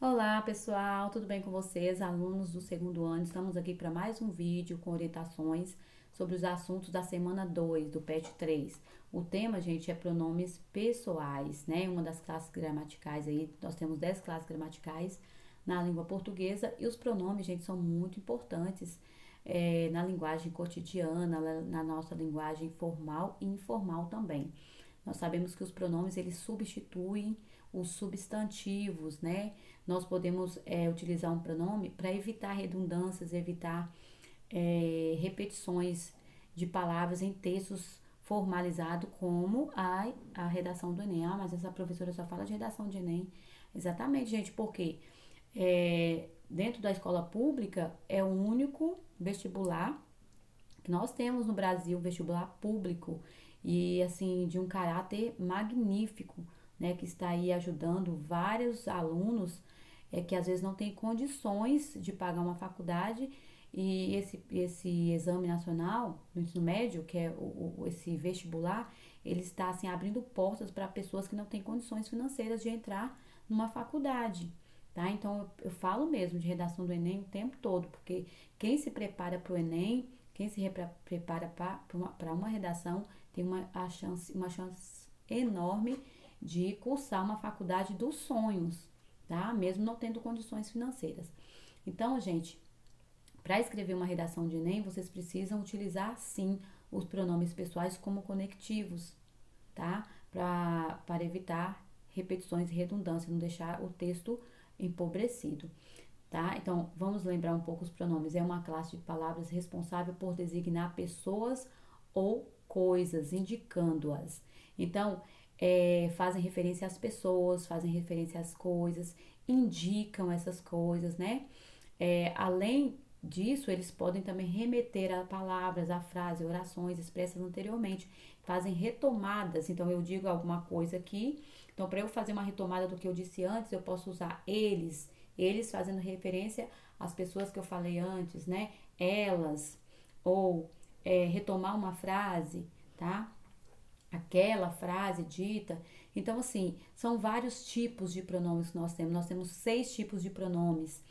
Olá pessoal, tudo bem com vocês? Alunos do segundo ano, estamos aqui para mais um vídeo com orientações sobre os assuntos da semana 2 do PET 3. O tema, gente, é pronomes pessoais, né? Uma das classes gramaticais aí, nós temos 10 classes gramaticais na língua portuguesa e os pronomes, gente, são muito importantes na linguagem cotidiana, na nossa linguagem formal e informal também. Nós sabemos que os pronomes eles substituem os substantivos, né? Nós podemos utilizar um pronome para evitar redundâncias, evitar repetições de palavras em textos formalizados, como a redação do Enem. Ah, mas essa professora só fala de redação de Enem. Exatamente, gente, porque dentro da escola pública é o único vestibular que nós temos no Brasil, vestibular público e assim de um caráter magnífico, né, que está aí ajudando vários alunos que às vezes não têm condições de pagar uma faculdade e esse exame nacional do ensino médio, que é esse vestibular, ele está assim abrindo portas para pessoas que não têm condições financeiras de entrar numa faculdade. Tá? Então eu falo mesmo de redação do Enem o tempo todo, porque quem se prepara para o Enem, quem se prepara para uma redação, tem uma chance enorme de cursar uma faculdade dos sonhos, tá? Mesmo não tendo condições financeiras. Então, gente, para escrever uma redação de Enem, vocês precisam utilizar sim os pronomes pessoais como conectivos, tá? Para evitar repetições e redundâncias, não deixar o texto empobrecido. Tá? Então, vamos lembrar um pouco os pronomes. É uma classe de palavras responsável por designar pessoas ou coisas, indicando-as. Então, fazem referência às pessoas, fazem referência às coisas, indicam essas coisas, né? Além disso, eles podem também remeter a palavras, a frases, orações expressas anteriormente, fazem retomadas. Então, eu digo alguma coisa aqui. Então, para eu fazer uma retomada do que eu disse antes, eu posso usar eles fazendo referência às pessoas que eu falei antes, né? Elas, ou retomar uma frase, tá? Aquela frase dita. Então, assim, são vários tipos de pronomes que nós temos. Nós temos 6 tipos de pronomes.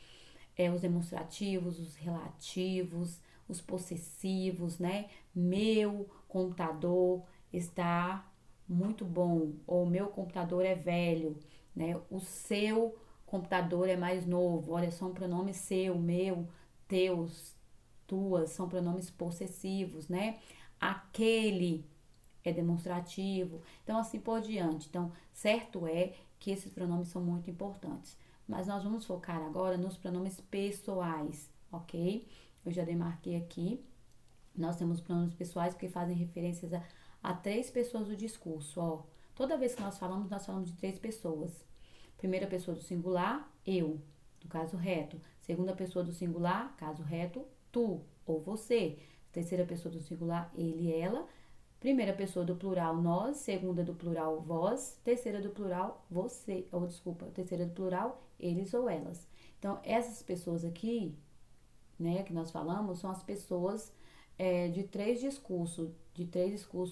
Os demonstrativos, os relativos, os possessivos, né? Meu computador está muito bom, ou meu computador é velho, né? O seu computador é mais novo. Olha, são pronomes seu, meu, teus, tuas, são pronomes possessivos, né? Aquele é demonstrativo. Então, assim por diante. Então, certo é que esses pronomes são muito importantes. Mas nós vamos focar agora nos pronomes pessoais, ok? Eu já demarquei aqui. Nós temos pronomes pessoais porque fazem referências a 3 pessoas do discurso, ó. Toda vez que nós falamos de 3 pessoas. Primeira pessoa do singular, eu, no caso reto. Segunda pessoa do singular, caso reto, tu ou você. Terceira pessoa do singular, ele, ela. Primeira pessoa do plural, nós. Segunda do plural, vós. Terceira do plural, você. Ou desculpa, terceira do plural, eles ou elas. Então, essas pessoas aqui, né, que nós falamos, são as pessoas de três discursos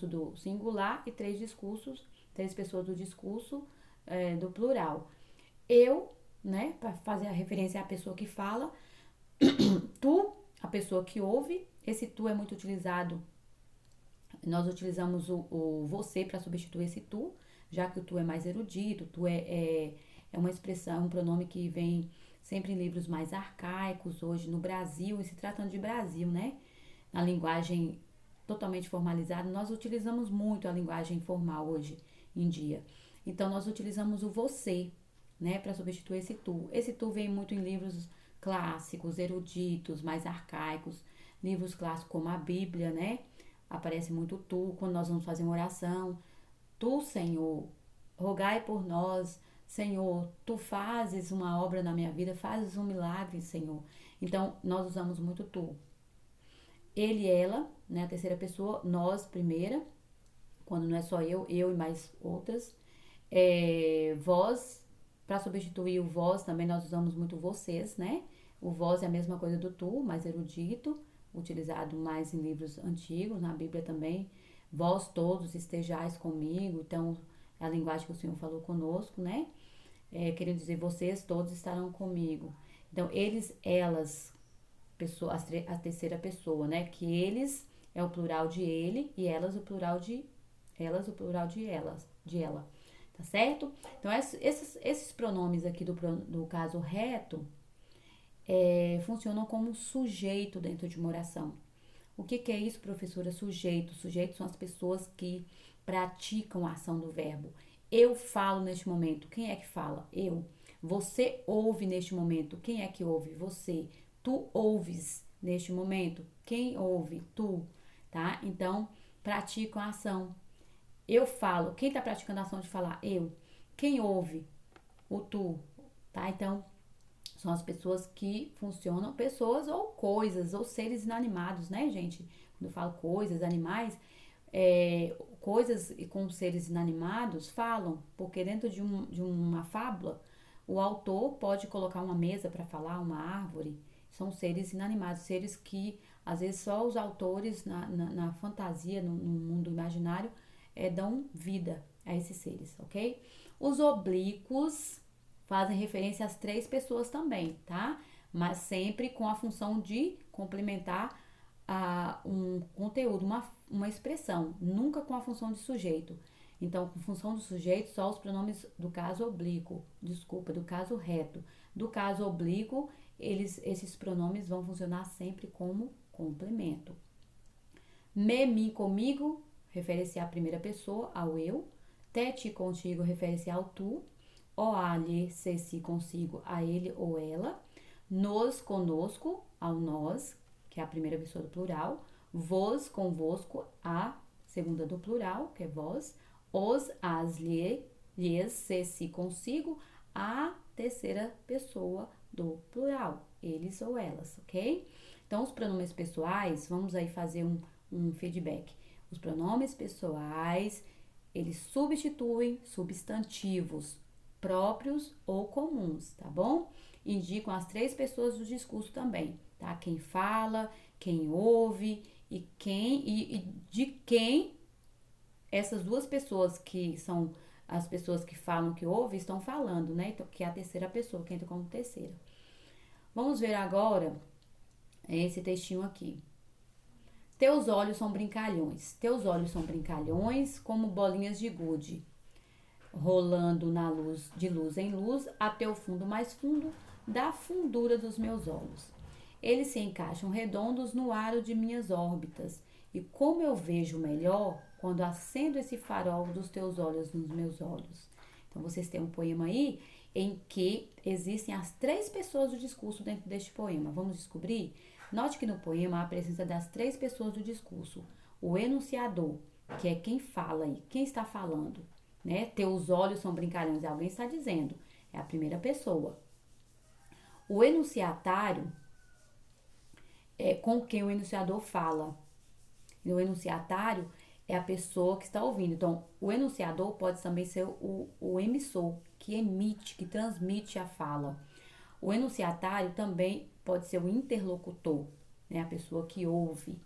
do singular e 3 pessoas do discurso do plural. Eu, né, para fazer a referência à pessoa que fala, tu, a pessoa que ouve. Esse tu é muito utilizado. Nós utilizamos o você para substituir esse tu, já que o tu é mais erudito, tu é uma expressão, um pronome que vem sempre em livros mais arcaicos, hoje no Brasil, e se tratando de Brasil, né? Na linguagem totalmente formalizada, nós utilizamos muito a linguagem formal hoje em dia. Então, nós utilizamos o você, né, para substituir esse tu. Esse tu vem muito em livros clássicos, eruditos, mais arcaicos, livros clássicos como a Bíblia, né? Aparece muito tu quando nós vamos fazer uma oração. Tu, Senhor, rogai por nós. Senhor, tu fazes uma obra na minha vida, fazes um milagre, Senhor. Então, nós usamos muito tu. Ele, ela, né? A terceira pessoa, nós, primeira, quando não é só eu e mais outras. Vós, para substituir o vós, também nós usamos muito vocês, né? O vós é a mesma coisa do tu, mais erudito, utilizado mais em livros antigos, na Bíblia também. Vós todos estejais comigo, então é a linguagem que o Senhor falou conosco, né? querendo dizer, vocês todos estarão comigo. Então, eles, elas, pessoa, a terceira pessoa, né? Que eles é o plural de ele e elas o plural de elas, o plural de elas, de ela. Tá certo? Então, esses pronomes aqui do caso reto funcionam como sujeito dentro de uma oração. O que é isso, professora? Sujeito. Sujeitos são as pessoas que praticam a ação do verbo. Eu falo neste momento. Quem é que fala? Eu. Você ouve neste momento. Quem é que ouve? Você. Tu ouves neste momento. Quem ouve? Tu. Tá? Então, praticam a ação. Eu falo. Quem está praticando a ação de falar? Eu. Quem ouve? O tu. Tá? Então, são as pessoas que funcionam, pessoas ou coisas, ou seres inanimados, né, gente? Quando eu falo coisas, animais, coisas com seres inanimados falam, porque dentro de uma fábula, o autor pode colocar uma mesa para falar, uma árvore, são seres inanimados, seres que às vezes só os autores na fantasia, no mundo imaginário, dão vida a esses seres, ok? Os oblíquos fazem referência às três pessoas também, tá? Mas sempre com a função de complementar um conteúdo, uma expressão, nunca com a função de sujeito. Então, com função do sujeito, só os pronomes do caso oblíquo, do caso reto. Do caso oblíquo, esses pronomes vão funcionar sempre como complemento. Me, mi, comigo, refere-se à primeira pessoa, ao eu. Te, ti, contigo, refere-se ao tu. O, a, lhe, se, si, consigo, a ele ou ela. Nos, conosco, ao nós, que é a primeira pessoa do plural. Vos, convosco, a segunda do plural, que é vós. Os, as, lhe, lhes, se, si, consigo, a terceira pessoa do plural, eles ou elas, ok? Então, os pronomes pessoais, vamos aí fazer um feedback. Os pronomes pessoais, eles substituem substantivos próprios ou comuns, tá bom? Indicam as três pessoas do discurso também, tá? Quem fala, quem ouve e de quem essas duas pessoas que são as pessoas que falam, que ouvem, estão falando, né? Então, que é a terceira pessoa, que entra como terceira. Vamos ver agora esse textinho aqui. Teus olhos são brincalhões. Teus olhos são brincalhões como bolinhas de gude, rolando na luz, de luz em luz, até o fundo mais fundo da fundura dos meus olhos. Eles se encaixam redondos no aro de minhas órbitas, e como eu vejo melhor quando acendo esse farol dos teus olhos nos meus olhos. Então, vocês têm um poema aí em que existem as três pessoas do discurso dentro deste poema. Vamos descobrir? Note que no poema há a presença das três pessoas do discurso. O enunciador, que é quem fala aí, quem está falando, né? Teus olhos são brincalhões, alguém está dizendo, é a primeira pessoa. O enunciatário é com quem o enunciador fala. E o enunciatário é a pessoa que está ouvindo. Então, o enunciador pode também ser o emissor, que emite, que transmite a fala. O enunciatário também pode ser o interlocutor, né? A pessoa que ouve,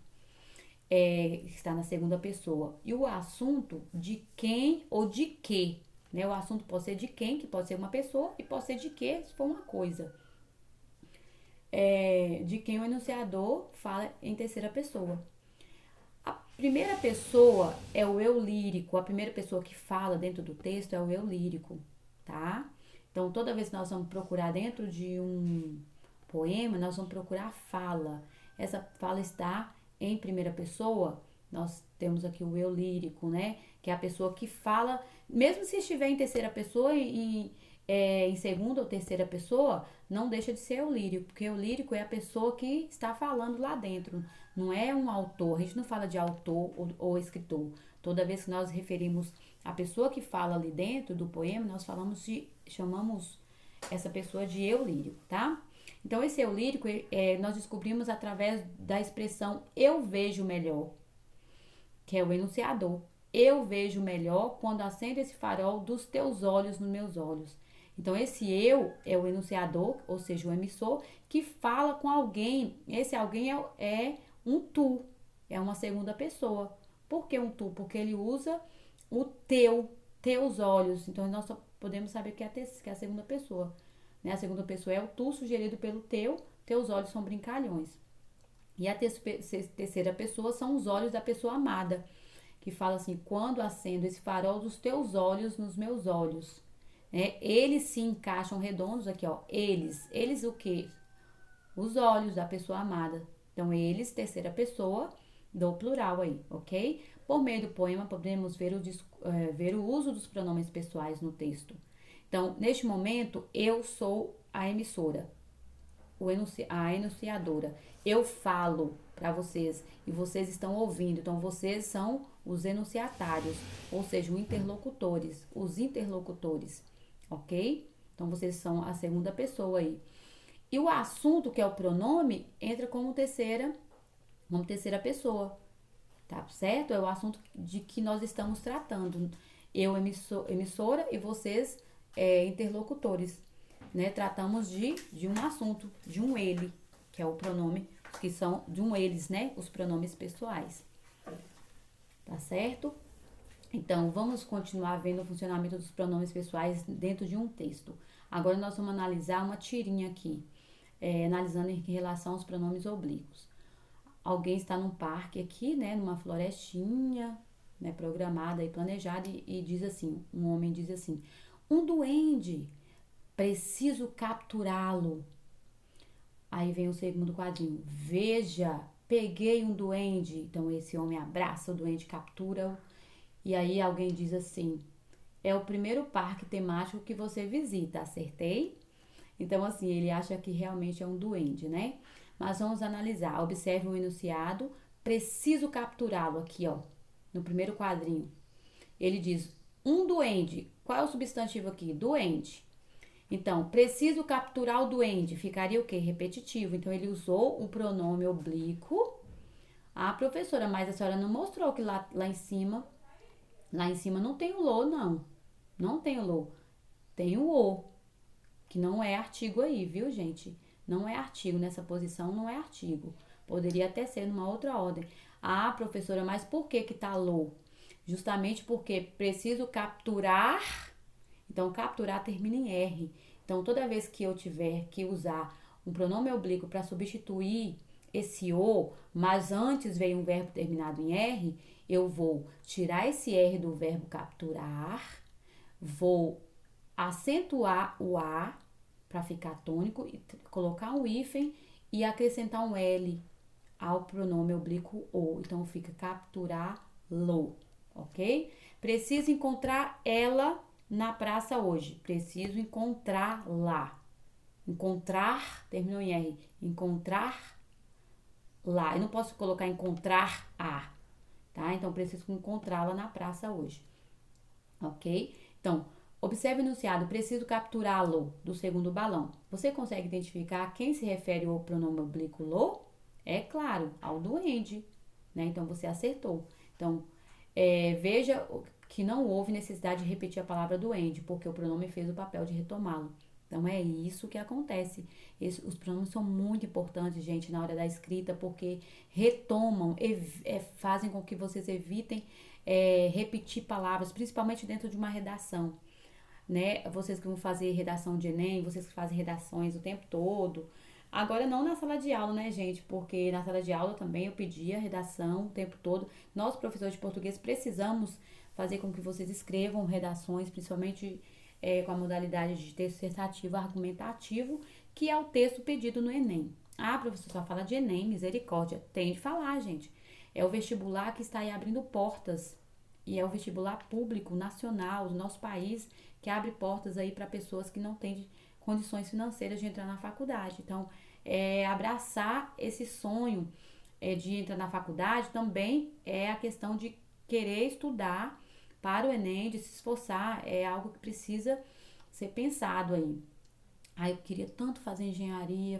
está na segunda pessoa. E o assunto de quem ou de que, né? O assunto pode ser de quem, que pode ser uma pessoa, e pode ser de que, se for uma coisa. De quem o enunciador fala em terceira pessoa. A primeira pessoa é o eu lírico, a primeira pessoa que fala dentro do texto é o eu lírico, tá? Então, toda vez que nós vamos procurar dentro de um poema, nós vamos procurar fala. Essa fala está em primeira pessoa. Nós temos aqui o eu lírico, né? Que é a pessoa que fala, mesmo se estiver em terceira pessoa e em segunda ou terceira pessoa, não deixa de ser o lírico, porque o lírico é a pessoa que está falando lá dentro, não é um autor. A gente não fala de autor ou escritor. Toda vez que nós referimos a pessoa que fala ali dentro do poema, nós chamamos essa pessoa de eu lírico, tá? Então, esse eu lírico nós descobrimos através da expressão eu vejo melhor, que é o enunciador. Eu vejo melhor quando acendo esse farol dos teus olhos nos meus olhos. Então, esse eu é o enunciador, ou seja, o emissor, que fala com alguém. Esse alguém é um tu, é uma segunda pessoa. Por que um tu? Porque ele usa o teus olhos. Então, nós podemos saber que é a segunda pessoa. Né? A segunda pessoa é o tu sugerido pelo teus olhos são brincalhões. E a terceira pessoa são os olhos da pessoa amada, que fala assim, quando acendo esse farol dos teus olhos nos meus olhos. Né? Eles se encaixam redondos aqui, ó. Eles o quê? Os olhos da pessoa amada. Então, eles, terceira pessoa, do plural aí, ok? Por meio do poema, podemos ver o uso dos pronomes pessoais no texto. Então, neste momento, eu sou a emissora, a enunciadora. Eu falo para vocês e vocês estão ouvindo. Então, vocês são os enunciatários, ou seja, os interlocutores, ok? Então, vocês são a segunda pessoa aí. E o assunto, que é o pronome, entra como terceira pessoa, tá certo? É o assunto de que nós estamos tratando. Eu, emissora, e vocês, interlocutores, né? Tratamos de um assunto, de um ele, que é o pronome, que são de um eles, né? Os pronomes pessoais, tá certo? Então, vamos continuar vendo o funcionamento dos pronomes pessoais dentro de um texto. Agora, nós vamos analisar uma tirinha aqui, analisando em relação aos pronomes oblíquos. Alguém está num parque aqui, né, numa florestinha, né, programada e planejada, e diz assim, um homem diz assim, um duende, preciso capturá-lo. Aí vem o segundo quadrinho, veja, peguei um duende. Então esse homem abraça o duende, captura-o. E aí alguém diz assim, é o primeiro parque temático que você visita, acertei? Então assim, ele acha que realmente é um duende, né? Mas vamos analisar. Observe o enunciado. Preciso capturá-lo aqui, ó. No primeiro quadrinho. Ele diz, um duende. Qual é o substantivo aqui? Duende. Então, preciso capturar o duende. Ficaria o quê? Repetitivo. Então, ele usou um pronome oblíquo. Ah, professora, mas a senhora não mostrou que lá em cima não tem o lo, não. Não tem o lo. Tem o o, que não é artigo aí, viu, gente? Não é artigo, nessa posição não é artigo. Poderia até ser numa outra ordem. Ah, professora, mas por que tá lo? Justamente porque preciso capturar. Então, capturar termina em R. Então, toda vez que eu tiver que usar um pronome oblíquo para substituir esse o, mas antes veio um verbo terminado em R, eu vou tirar esse R do verbo capturar, vou acentuar o A, para ficar tônico, e colocar um hífen e acrescentar um L ao pronome oblíquo o. Então, fica capturá-lo, ok? Preciso encontrar ela na praça hoje. Preciso encontrá-la. Encontrar, terminou em R. Encontrar lá. Eu não posso colocar encontrar a, tá? Então, preciso encontrá-la na praça hoje, ok? Então, observe o enunciado, preciso capturá-lo, do segundo balão. Você consegue identificar a quem se refere o pronome oblíquo lo? É claro, ao duende, né? Então, você acertou. Então, veja que não houve necessidade de repetir a palavra duende, porque o pronome fez o papel de retomá-lo. Então, é isso que acontece. Os pronomes são muito importantes, gente, na hora da escrita, porque retomam, fazem com que vocês evitem repetir palavras, principalmente dentro de uma redação. Né? Vocês que vão fazer redação de Enem, vocês que fazem redações o tempo todo. Agora não na sala de aula, né, gente? Porque na sala de aula também eu pedia redação o tempo todo. Nós, professores de português, precisamos fazer com que vocês escrevam redações, principalmente com a modalidade de texto dissertativo argumentativo, que é o texto pedido no Enem. Ah, professor, só fala de Enem, misericórdia. Tem de falar, gente. É o vestibular que está aí abrindo portas. E é o vestibular público, nacional, do nosso país, que abre portas aí para pessoas que não têm condições financeiras de entrar na faculdade. Então, abraçar esse sonho de entrar na faculdade também é a questão de querer estudar para o Enem, de se esforçar, é algo que precisa ser pensado aí. Eu queria tanto fazer engenharia,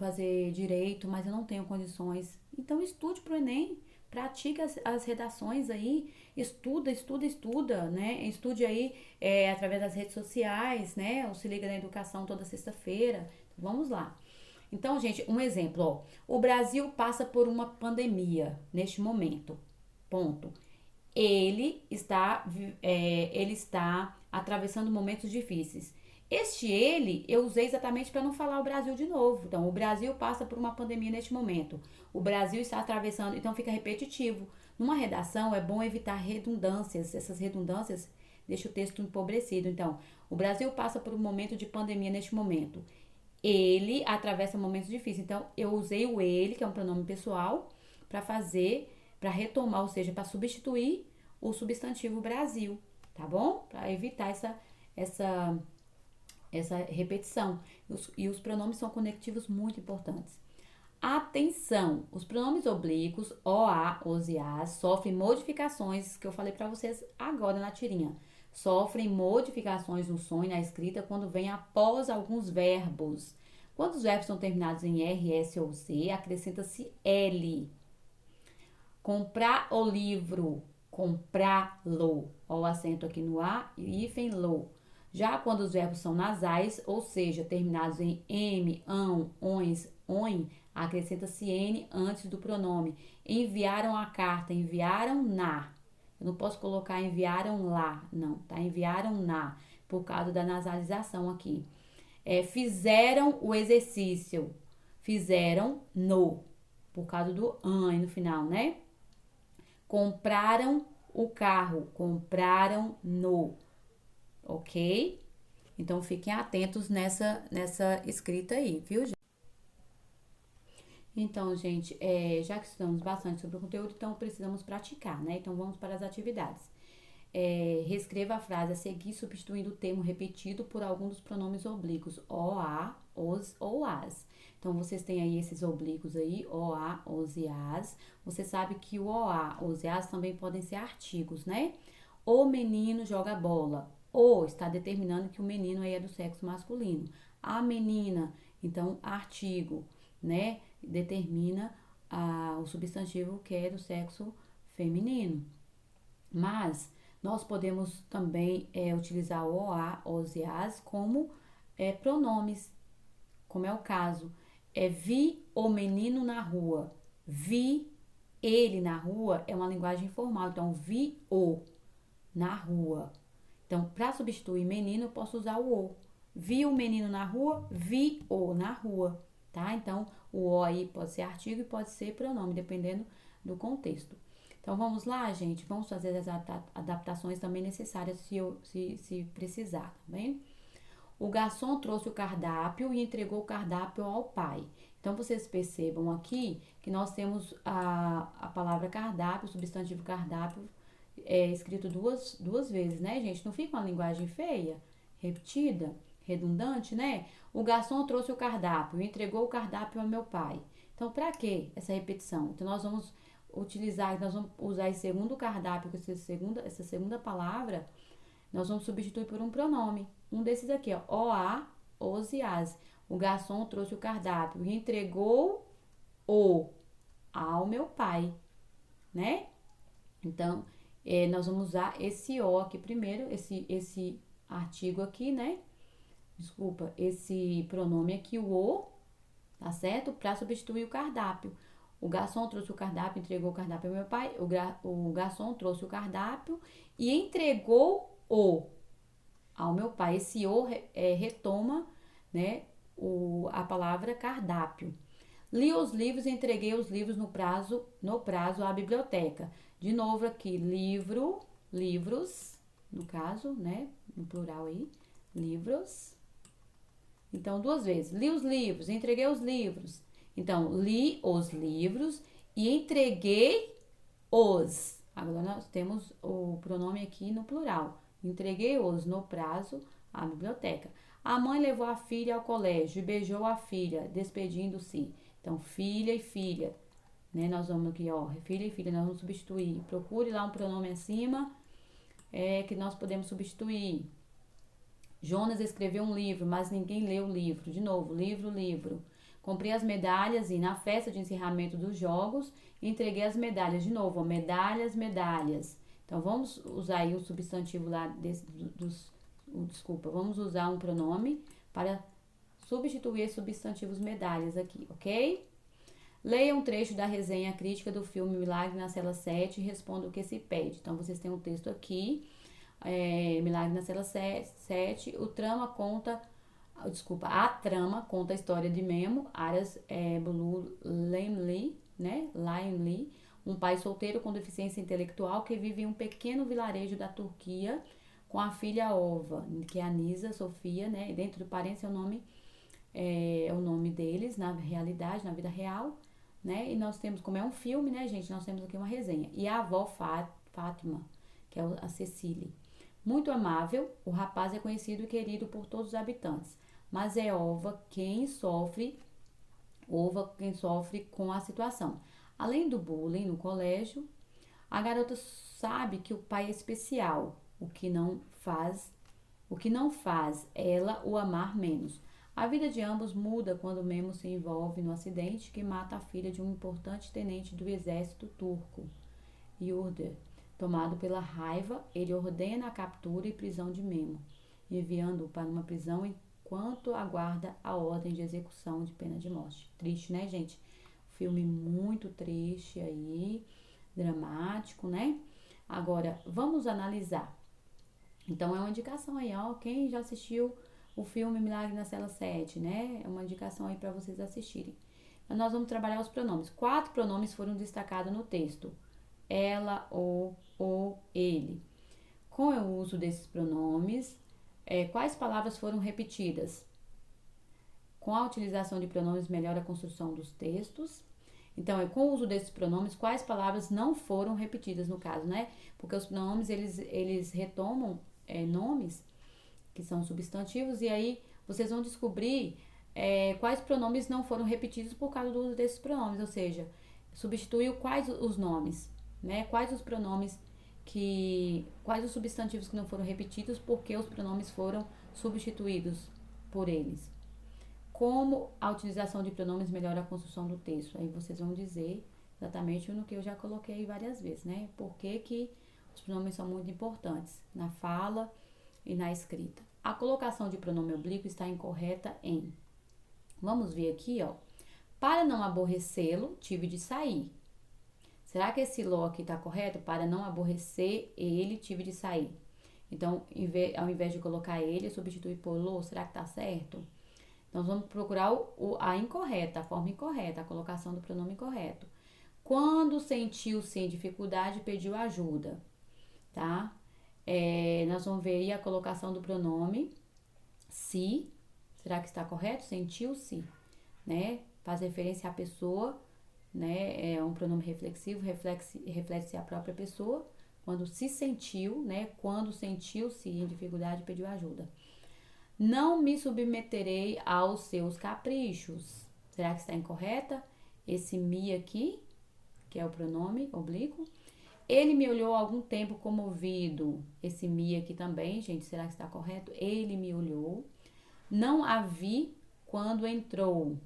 fazer direito, mas eu não tenho condições. Então, estude para o Enem. Pratique as redações aí, estuda, né? Estude aí através das redes sociais, né? Ou se liga na educação toda sexta-feira. Vamos lá. Então, gente, um exemplo, ó. O Brasil passa por uma pandemia neste momento. Ponto. ele está atravessando momentos difíceis. Este ele eu usei exatamente para não falar o Brasil de novo. Então, o Brasil passa por uma pandemia neste momento. O Brasil está atravessando, então fica repetitivo. Numa redação é bom evitar redundâncias. Essas redundâncias deixam o texto empobrecido. Então, o Brasil passa por um momento de pandemia neste momento. Ele atravessa momentos difíceis. Então, eu usei o ele, que é um pronome pessoal, para retomar, ou seja, para substituir o substantivo Brasil, tá bom? Para evitar essa essa repetição. E os pronomes são conectivos muito importantes. Atenção! Os pronomes oblíquos, o, a, os e as, sofrem modificações, que eu falei para vocês agora na tirinha. Sofrem modificações no som e na escrita quando vem após alguns verbos. Quando os verbos são terminados em R, S ou Z, acrescenta-se L. Comprar o livro, comprá-lo. Ó, o acento aqui no A e hífen lo. Já quando os verbos são nasais, ou seja, terminados em M, ão, ons, oin, acrescenta-se N antes do pronome. Enviaram a carta, enviaram na. Eu não posso colocar enviaram lá, não, tá? Enviaram na, por causa da nasalização aqui. Fizeram o exercício, fizeram no, por causa do an no final, né? Compraram o carro, compraram no. Ok? Então, fiquem atentos nessa escrita aí, viu, gente? Então, gente, já que estudamos bastante sobre o conteúdo, então precisamos praticar, né? Então, vamos para as atividades. Reescreva a frase a seguir, substituindo o termo repetido por algum dos pronomes oblíquos, o, a, os ou as. Então, vocês têm aí esses oblíquos aí, o, a, os e as. Você sabe que o a, os e as também podem ser artigos, né? O menino joga bola. O está determinando que o menino aí é do sexo masculino. A menina, então, artigo, né? Determina o substantivo que é do sexo feminino. Mas nós podemos também utilizar o, a, os e as como pronomes, como é o caso. Vi o menino na rua. Vi ele na rua é uma linguagem informal. Então, vi o na rua. Então, para substituir menino, eu posso usar o o. Vi o menino na rua, vi o na rua, tá? Então, o o aí pode ser artigo e pode ser pronome, dependendo do contexto. Então, vamos lá, gente? Vamos fazer as adaptações também necessárias se precisar, tá bem? O garçom trouxe o cardápio e entregou o cardápio ao pai. Então, vocês percebam aqui que nós temos a palavra cardápio, o substantivo cardápio, escrito duas vezes, né, gente? Não fica uma linguagem feia, repetida, redundante, né? O garçom trouxe o cardápio, entregou o cardápio ao meu pai. Então, para que essa repetição? Então, nós vamos usar esse segundo cardápio, essa segunda palavra, nós vamos substituir por um pronome. Um desses aqui, ó, o, a, os e as. O garçom trouxe o cardápio e entregou ao meu pai, né? Então, nós vamos usar esse o aqui primeiro, esse artigo aqui, né? Desculpa, esse pronome aqui, o, tá certo? Para substituir o cardápio. O garçom trouxe o cardápio, entregou o cardápio ao meu pai. O garçom trouxe o cardápio e entregou ao meu pai. Esse o retoma, né, a palavra cardápio. Li os livros e entreguei os livros no prazo à biblioteca. De novo aqui, livros, no caso, né, no plural aí, livros. Então, duas vezes. Li os livros, entreguei os livros. Então, li os livros e entreguei os. Agora, nós temos o pronome aqui no plural. Entreguei os no prazo à biblioteca. A mãe levou a filha ao colégio e beijou a filha, despedindo-se. Então, filha e filha, né? Nós vamos aqui, ó, filha e filha, nós vamos substituir. Procure lá um pronome acima que nós podemos substituir. Jonas escreveu um livro, mas ninguém leu o livro. De novo, livro. Comprei as medalhas e na festa de encerramento dos jogos, entreguei as medalhas. De novo, ó, medalhas. Então, vamos usar aí o substantivo lá vamos usar um pronome para substituir os substantivos medalhas aqui, ok? Leia um trecho da resenha crítica do filme Milagre na Cela 7 e responda o que se pede. Então, vocês têm um texto aqui, Milagre na Cela 7, a trama conta a história de Memo, Aras Blue Lamley, né? Lamley, um pai solteiro com deficiência intelectual que vive em um pequeno vilarejo da Turquia com a filha Ova, que é a Nisa Sofia, né? Dentro do parênteses é o nome deles na realidade, na vida real, né? E nós temos, como é um filme, né, gente? Nós temos aqui uma resenha. E a avó Fátima, que é a Cecília. Muito amável, o rapaz é conhecido e querido por todos os habitantes, mas é Ova quem sofre com a situação. Além do bullying no colégio, a garota sabe que o pai é especial, o que não faz ela o amar menos. A vida de ambos muda quando Memo se envolve no acidente que mata a filha de um importante tenente do exército turco, Yurder. Tomado pela raiva, ele ordena a captura e prisão de Memo, enviando-o para uma prisão enquanto aguarda a ordem de execução de pena de morte. Triste, né, gente? Filme muito triste aí, dramático, né? Agora, vamos analisar. Então, é uma indicação aí, ó. Quem já assistiu o filme Milagre na Cela 7, né? É uma indicação aí para vocês assistirem. Mas nós vamos trabalhar os pronomes. 4 pronomes foram destacados no texto. Ela, ou, ele. Com o uso desses pronomes, quais palavras foram repetidas? Com a utilização de pronomes melhora a construção dos textos. Então, com o uso desses pronomes, quais palavras não foram repetidas no caso, né? Porque os pronomes, eles retomam nomes que são substantivos, e aí vocês vão descobrir quais pronomes não foram repetidos por causa do uso desses pronomes, ou seja, substituiu quais os nomes, né? Quais os pronomes quais os substantivos que não foram repetidos porque os pronomes foram substituídos por eles. Como a utilização de pronomes melhora a construção do texto? Aí vocês vão dizer exatamente no que eu já coloquei várias vezes, né? Por que os pronomes são muito importantes na fala e na escrita. A colocação de pronome oblíquo está incorreta em... Vamos ver aqui, ó. Para não aborrecê-lo, tive de sair. Será que esse lo aqui está correto? Para não aborrecer ele, tive de sair. Então, ao invés de colocar ele, eu substitui por lo. Será que está certo? Então, vamos procurar a forma incorreta, a colocação do pronome correto. Quando sentiu-se em dificuldade, pediu ajuda, tá? Nós vamos ver aí a colocação do pronome se. Será que está correto? Sentiu-se, né? Faz referência à pessoa, né? É um pronome reflexivo, reflete-se a própria pessoa. Quando se sentiu, né? Quando sentiu-se em dificuldade, pediu ajuda. Não me submeterei aos seus caprichos. Será que está incorreta? Esse me aqui, que é o pronome oblíquo. Ele me olhou há algum tempo comovido. Esse me aqui também, gente, será que está correto? Ele me olhou. Não a vi quando entrou.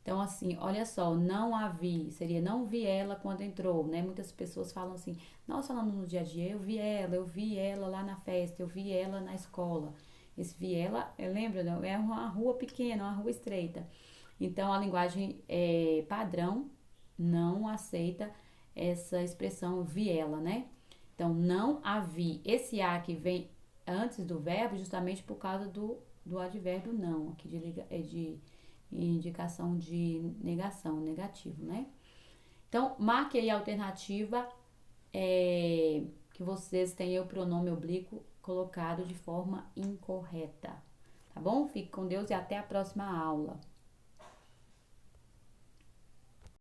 Então, assim, olha só, não a vi, seria não vi ela quando entrou, né? Muitas pessoas falam assim, nós falando no dia a dia, eu vi ela lá na festa, eu vi ela na escola. Esse vi ela, lembra, é uma rua pequena, uma rua estreita. Então, a linguagem padrão não aceita essa expressão vi ela, né? Então, não a vi. Esse a que vem antes do verbo, justamente por causa do advérbio não, aqui de indicação de negação, negativo, né? Então, marque aí a alternativa que vocês têm o pronome oblíquo colocado de forma incorreta, tá bom? Fique com Deus e até a próxima aula.